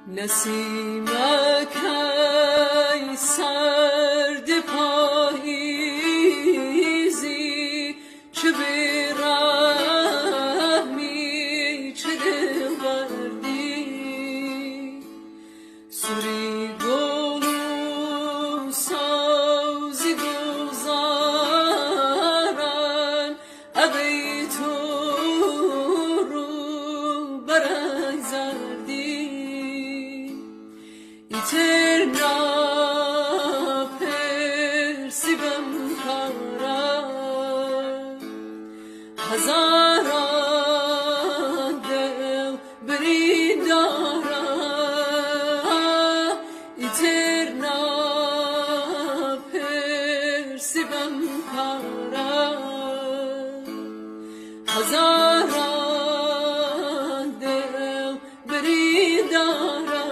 نسیمک ای سرد پاییزی، چه بی‌رحمی چه دلبردی. سوری گل و سازی گذارن، ابی تو رو برای زردی. Eterna persibam kara, hazaran del bridara. Eterna persibam kara, hazaran del bridara.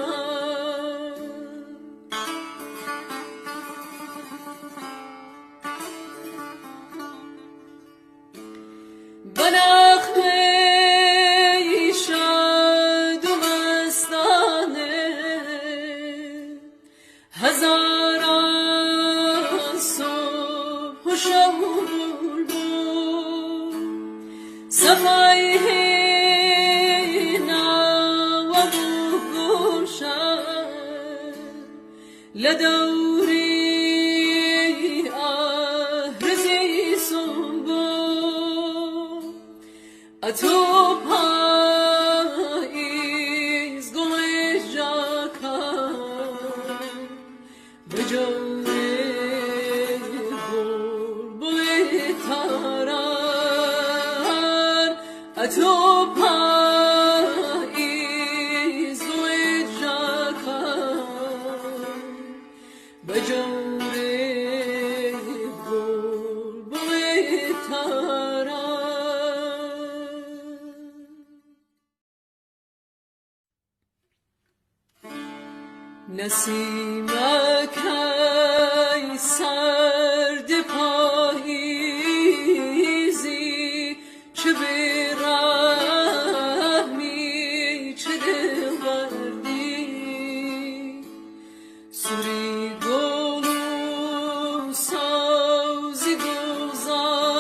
بنغمه شاد و مستانه، هزاران صبح و شب و بلبل، صفای نوا و گلشن، لدوری اهرزی سنبل. اتو پاییز گل ژاکن، به جوره بلبل تاران. اتو پاییز گل ژاکن، به جوره بلبل تاران. نسیمک ای سرد پاییزی، چه بی‌رحمی چه دلبردی. سوری گل و سازی گذارن،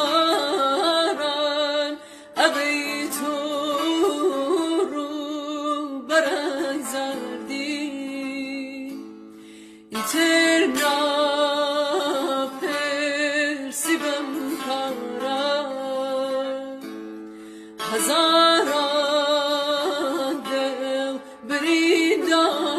ابی تو رو برای زردی. Eterna persibam kara, hazaran del bridara.